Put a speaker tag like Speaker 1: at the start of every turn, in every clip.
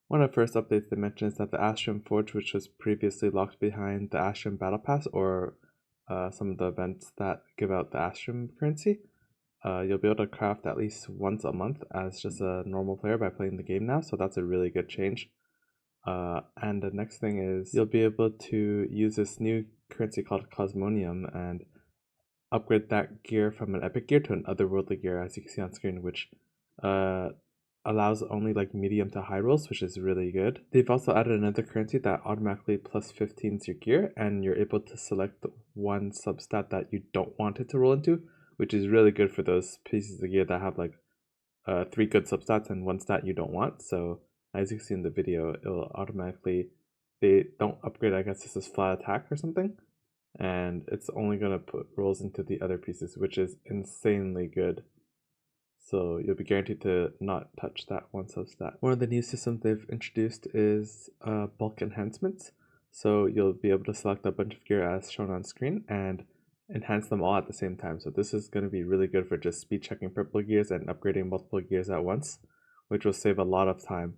Speaker 1: One of the first updates they mentioned is that the Astrum Forge, which was previously locked behind the Astrum Battle Pass or some of the events that give out the Astrum currency, you'll be able to craft at least once a month as just a normal player by playing the game now, so that's a really good change. And the next thing is you'll be able to use this new currency called Cosmonium and upgrade that gear from an epic gear to an otherworldly gear, as you can see on screen, which allows only like medium to high rolls, which is really good. They've also added another currency that automatically plus 15s your gear, and you're able to select one substat that you don't want it to roll into, which is really good for those pieces of gear that have like 3 good substats and 1 stat you don't want. So as you can see in the video, it'll automatically, they don't upgrade, I guess this is flat attack or something, and it's only going to put rolls into the other pieces, which is insanely good. So you'll be guaranteed to not touch that one substat. One of the new systems they've introduced is bulk enhancements. So you'll be able to select a bunch of gear as shown on screen and enhance them all at the same time. So this is going to be really good for just speed checking purple gears and upgrading multiple gears at once, which will save a lot of time.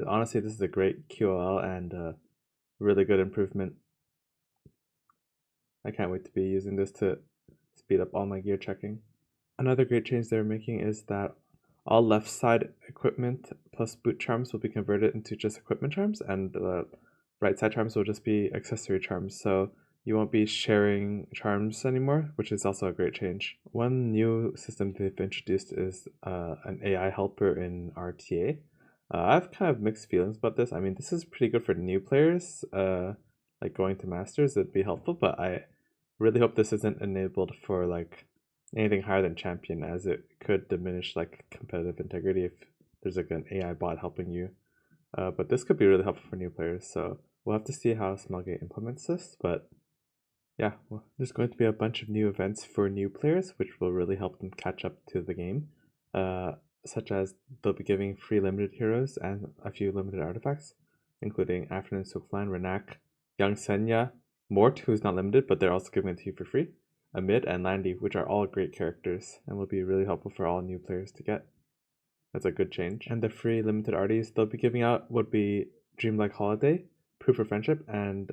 Speaker 1: Honestly, this is a great QOL and really good improvement. I can't wait to be using this to speed up all my gear checking. Another great change they're making is that all left side equipment plus boot charms will be converted into just equipment charms, and the right side charms will just be accessory charms. So you won't be sharing charms anymore, which is also a great change. One new system they've introduced is an AI helper in RTA. I have kind of mixed feelings about this. I mean, this is pretty good for new players, like going to masters, it'd be helpful, but I really hope this isn't enabled for like anything higher than champion, as it could diminish like competitive integrity if there's like an AI bot helping you. But this could be really helpful for new players, so we'll have to see how SMILEGATE implements this. But yeah, well, there's going to be a bunch of new events for new players, which will really help them catch up to the game, such as they'll be giving free limited heroes and a few limited artifacts, including Afternoon Suklan, Renak, Young Senya, Mort, who's not limited, but they're also giving it to you for free, Amid, and Landy, which are all great characters and will be really helpful for all new players to get. That's a good change. And the free limited arties they'll be giving out would be Dreamlike Holiday, Proof of Friendship, and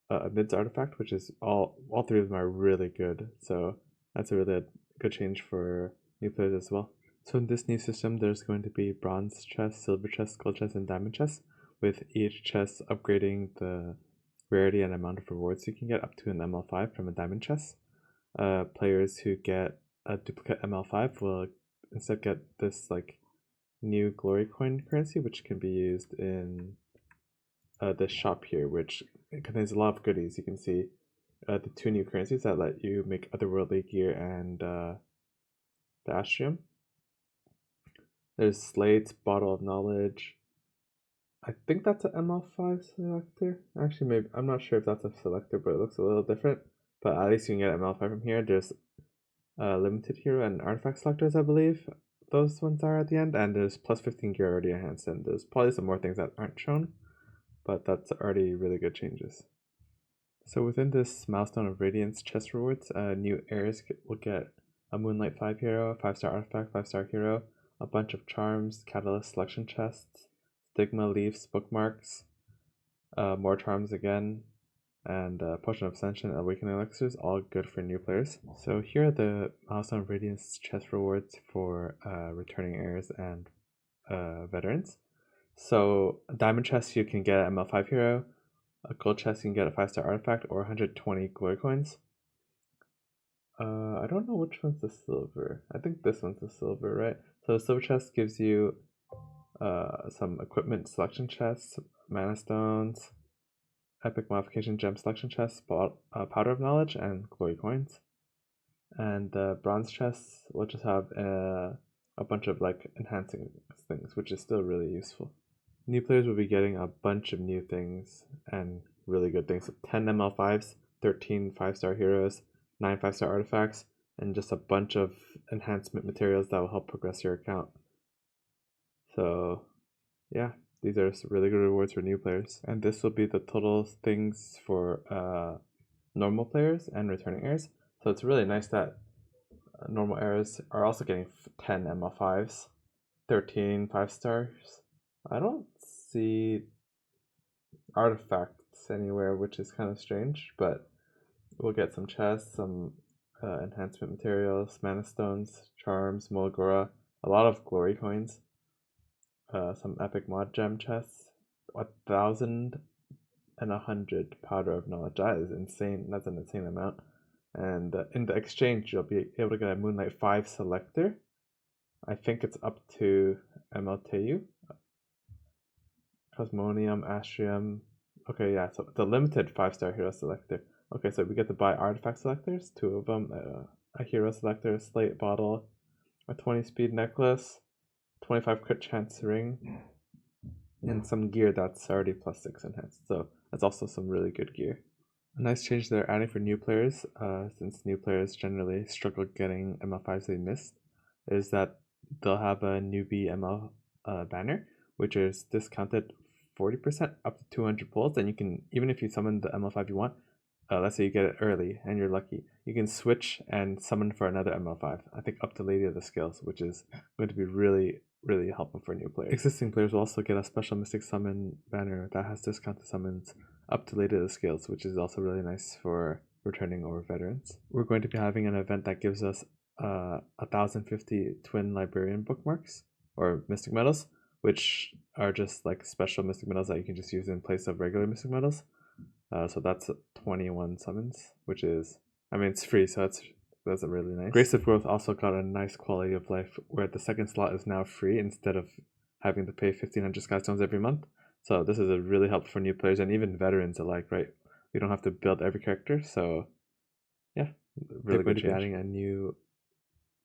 Speaker 1: Amid's artifact, which is all 3 of them are really good. So that's a really good change for new players as well. So in this new system, there's going to be bronze chests, silver chests, gold chests, and diamond chests, with each chest upgrading the rarity and amount of rewards you can get up to an ML5 from a diamond chest. Players who get a duplicate ML5 will instead get this like new glory coin currency, which can be used in this shop here, which contains a lot of goodies. You can see the 2 new currencies that let you make otherworldly gear and the Astrium. There's Slate, Bottle of Knowledge. I think that's an ML5 selector. Actually, maybe I'm not sure if that's a selector, but it looks a little different. But at least you can get ML5 from here. There's limited hero and artifact selectors, I believe those ones are at the end, and there's plus 15 gear already enhanced, and there's probably some more things that aren't shown, but that's already really good changes. So within this milestone of Radiance chest rewards, new heirs will get a Moonlight 5 hero, 5-star artifact, 5-star hero, a bunch of charms, catalyst selection chests, stigma leaves, bookmarks, more charms again, and Potion of Ascension, Awakening Elixirs, all good for new players. So here are the Milestone of Radiance chest rewards for returning heirs and veterans. So a diamond chest you can get an ML5 hero, a gold chest you can get a 5-star artifact, or 120 glory coins. I don't know which one's the silver. I think this one's the silver, right? So the silver chest gives you some equipment selection chests, mana stones, epic modification gem selection chests, powder of knowledge, and glory coins. And the bronze chests will just have a bunch of like enhancing things, which is still really useful. New players will be getting a bunch of new things and really good things. 10 ML5s, 13 5-star heroes, 9 5-star artifacts, and just a bunch of enhancement materials that will help progress your account. So yeah, these are really good rewards for new players. And this will be the total things for normal players and returning heirs. So it's really nice that normal heirs are also getting 10 ML5s, 13 5-stars. I don't see artifacts anywhere, which is kind of strange, but we'll get some chests, some enhancement materials, mana stones, charms, Mulgora, a lot of glory coins, some epic mod gem chests, 1,100 powder of knowledge. That is insane. That's an insane amount. And in the exchange, you'll be able to get a Moonlight 5 selector. I think it's up to MLTU. Cosmonium, Astrium. Okay, yeah, so the limited 5-star hero selector. Okay, so we get to buy artifact selectors, 2 of them, a hero selector, a slate bottle, a 20 speed necklace, 25 crit chance ring, and some gear that's already +6 enhanced. So that's also some really good gear. A nice change they're adding for new players, since new players generally struggle getting ML5s they missed, is that they'll have a newbie ML banner, which is discounted 40% up to 200 pulls. And you can, even if you summon the ML5 you want, let's say you get it early and you're lucky, you can switch and summon for another ML5. I think up to Lady of the Scales, which is going to be really, really helpful for new players. Existing players will also get a special Mystic Summon banner that has discounted summons up to Lady of the Scales, which is also really nice for returning or veterans. We're going to be having an event that gives us 1,050 Twin Librarian bookmarks, or Mystic Medals, which are just like special Mystic Medals that you can just use in place of regular Mystic Medals. So that's 21 summons, which is, I mean, it's free, so that's really nice. Grace of Growth also got a nice quality of life where the second slot is now free instead of having to pay 1,500 Skystones every month. So this is a really helpful for new players and even veterans alike, right? We don't have to build every character, so yeah, really good change. They're going to be adding a new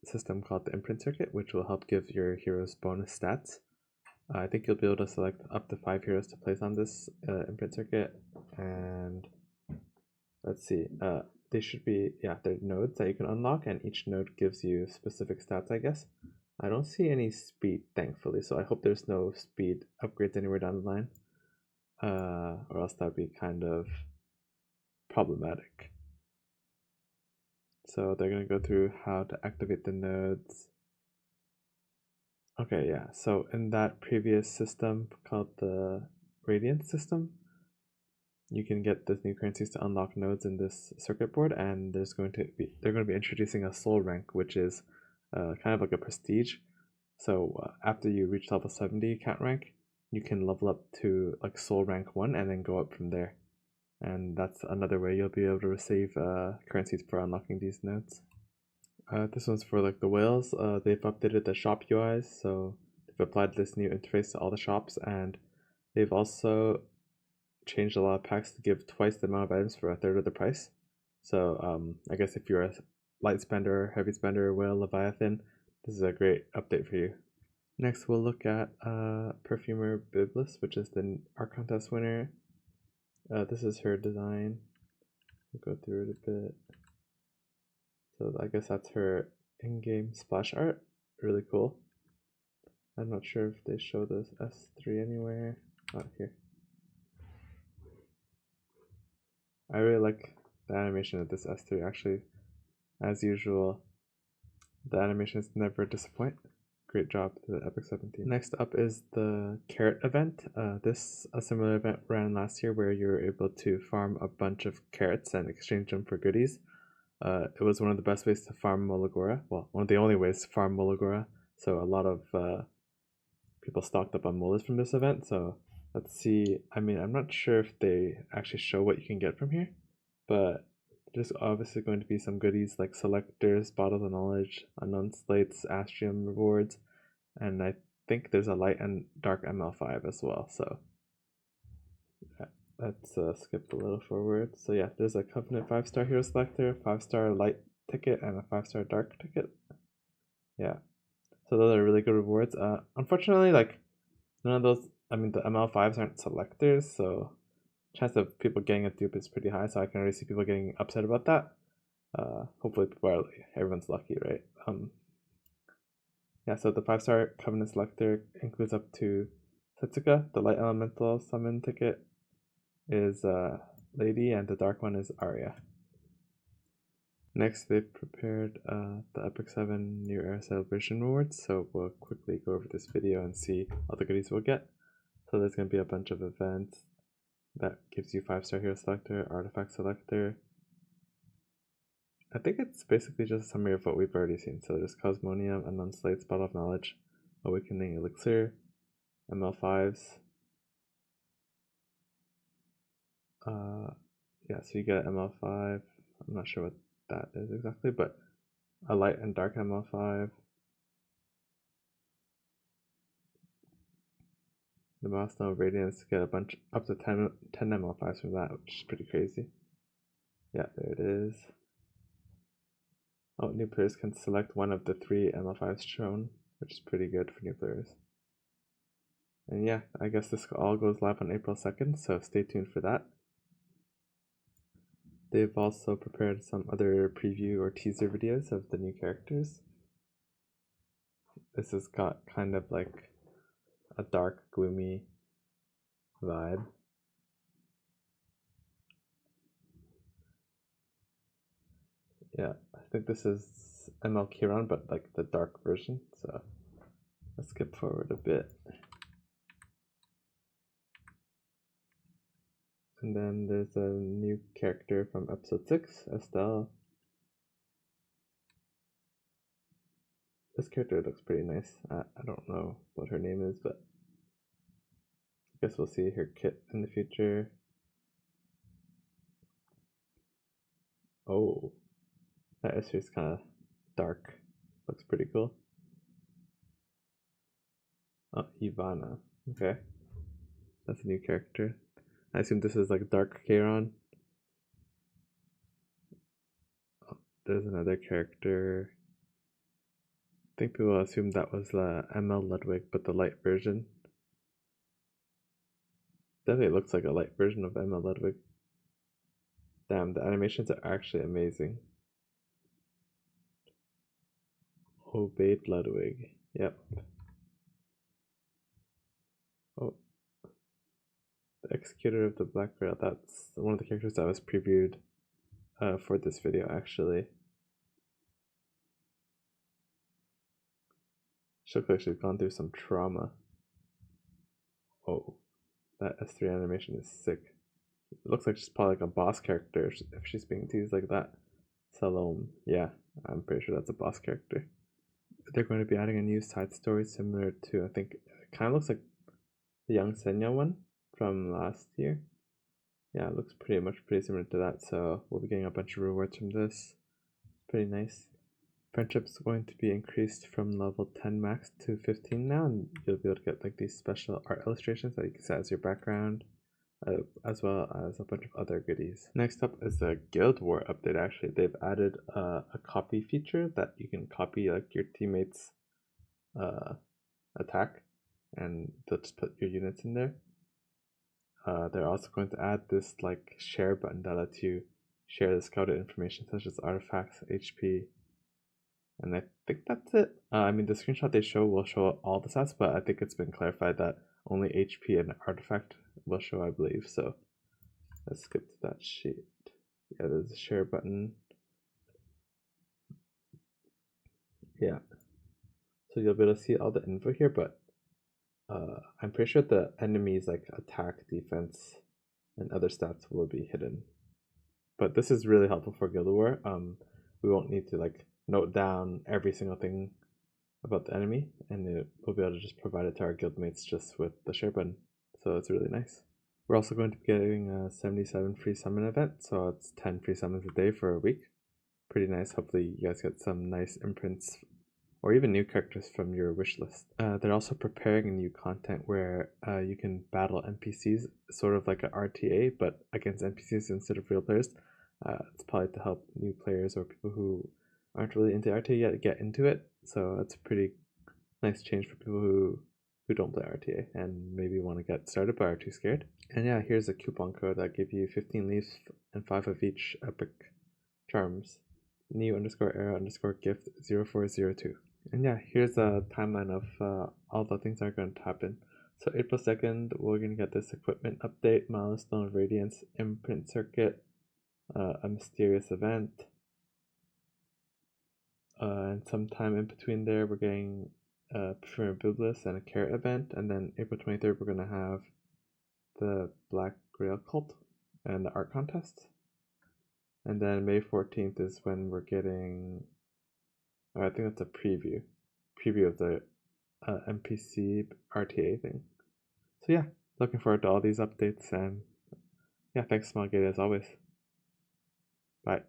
Speaker 1: system called the Imprint Circuit, which will help give your heroes bonus stats. I think you'll be able to select up to 5 heroes to place on this Imprint Circuit, and let's see, they should be, yeah, they're nodes that you can unlock, and each node gives you specific stats, I guess. I don't see any speed, thankfully, so I hope there's no speed upgrades anywhere down the line, or else that would be kind of problematic. So they're going to go through how to activate the nodes. Okay, yeah, so in that previous system called the Radiant system, you can get the new currencies to unlock nodes in this circuit board, and they're going to be introducing a soul rank, which is kind of like a prestige. So after you reach level 70 count rank, you can level up to like soul rank 1 and then go up from there. And that's another way you'll be able to receive currencies for unlocking these nodes. This one's for like the whales. They've updated the shop UIs, so they've applied this new interface to all the shops, and they've also changed a lot of packs to give twice the amount of items for a third of the price. So I guess if you're a light spender, heavy spender, whale, Leviathan, this is a great update for you. Next we'll look at Perfumer Biblis, which is the art contest winner. This is her design. We'll go through it a bit. So I guess that's her in-game splash art. Really cool. I'm not sure if they show this S3 anywhere. Not here. I really like the animation of this S3 actually. As usual, the animations never disappoint. Great job to the Epic 17. Next up is the Carrot event. A similar event ran last year where you were able to farm a bunch of carrots and exchange them for goodies. It was one of the best ways to farm Molagora. Well, one of the only ways to farm Molagora. So a lot of people stocked up on molas from this event. So let's see. I mean, I'm not sure if they actually show what you can get from here, but there's obviously going to be some goodies like selectors, bottles of knowledge, unknown slates, astrium rewards, and I think there's a light and dark ML5 as well. So yeah, let's skip a little forward. So yeah, there's a Covenant 5-star hero selector, 5-star light ticket, and a 5-star dark ticket. Yeah, so those are really good rewards. Unfortunately, like none of those, I mean, the ML5s aren't selectors, so chance of people getting a dupe is pretty high, so I can already see people getting upset about that. Hopefully everyone's lucky, right? Yeah, so the 5-star Covenant selector includes up to Setsuka. The light elemental summon ticket is Lady, and the dark one is Arya. Next, they've prepared the Epic 7 New Era Celebration rewards, so we'll quickly go over this video and see all the goodies we'll get. So there's going to be a bunch of events that gives you 5-star hero selector, artifact selector. I think it's basically just a summary of what we've already seen. So there's Cosmonium, Unknown Slates, Bottle of Knowledge, Awakening Elixir, ML5s. Yeah, so you get ML5. I'm not sure what that is exactly, but a light and dark ML5. The milestone of Radiance, get a bunch up to 10 ML5s from that, which is pretty crazy. Yeah, there it is. Oh, new players can select one of the 3 ML5s shown, which is pretty good for new players. And yeah, I guess this all goes live on April 2nd, so stay tuned for that. They've also prepared some other preview or teaser videos of the new characters. This has got kind of like a dark, gloomy vibe. Yeah, I think this is ML Kiran, but like the dark version, so let's skip forward a bit. And then there's a new character from episode 6, Estelle. This character looks pretty nice. I don't know what her name is, but I guess we'll see her kit in the future. Oh, that Esther is kind of dark. Looks pretty cool. Oh, Ivana. Okay. That's a new character. I assume this is like Dark Kairon. Oh, there's another character. I think people assume that was ML Ludwig, but the light version. Definitely looks like a light version of ML Ludwig. Damn, the animations are actually amazing. Obeyed Ludwig. Yep. Oh. The Executor of the Black Rail. That's one of the characters that was previewed for this video, actually. She looks like she's gone through some trauma. Oh, that S3 animation is sick. It looks like she's probably like a boss character if she's being teased like that. Salome. Yeah, I'm pretty sure that's a boss character. They're going to be adding a new side story similar to, I think, it kind of looks like the Young Senya one from last year. Yeah, it looks pretty similar to that, so we'll be getting a bunch of rewards from this. Pretty nice. Friendship's going to be increased from level 10 max to 15 now, and you'll be able to get like these special art illustrations that you can set as your background, as well as a bunch of other goodies. Next up is the Guild War update. Actually, they've added a copy feature that you can copy like your teammates' attack, and they'll just put your units in there. They're also going to add this like share button that lets you share the scouted information such as artifacts, HP, and I think that's it. I mean, the screenshot they show will show all the stats, but I think it's been clarified that only HP and artifact will show, I believe. So let's skip to that sheet. Yeah, there's a share button. Yeah. So you'll be able to see all the info here, but I'm pretty sure the enemy's like attack, defense, and other stats will be hidden. But this is really helpful for Guild War. We won't need to like note down every single thing about the enemy, and we'll be able to just provide it to our guildmates just with the share button. So it's really nice. We're also going to be getting a 77 free summon event, so it's 10 free summons a day for a week. Pretty nice. Hopefully you guys get some nice imprints or even new characters from your wish list. They're also preparing new content where you can battle NPCs, sort of like an RTA, but against NPCs instead of real players. It's probably to help new players or people who aren't really into RTA yet get into it. So that's a pretty nice change for people who don't play RTA and maybe want to get started but are too scared. And yeah, here's a coupon code that gives you 15 leaves and 5 of each epic charms. new_era_gift 0402. And yeah, here's a timeline of all the things that are going to happen. So April 2nd, we're going to get this equipment update, milestone of Radiance, imprint circuit, a mysterious event, and sometime in between there, we're getting Perfume Biblis and a Carrot event, and then April 23rd we're gonna have the Black Grail Cult and the art contest. And then May 14th is when we're getting, I think that's a preview of the NPC RTA thing. So yeah, looking forward to all these updates, and yeah, thanks SMILEGATE as always. Bye.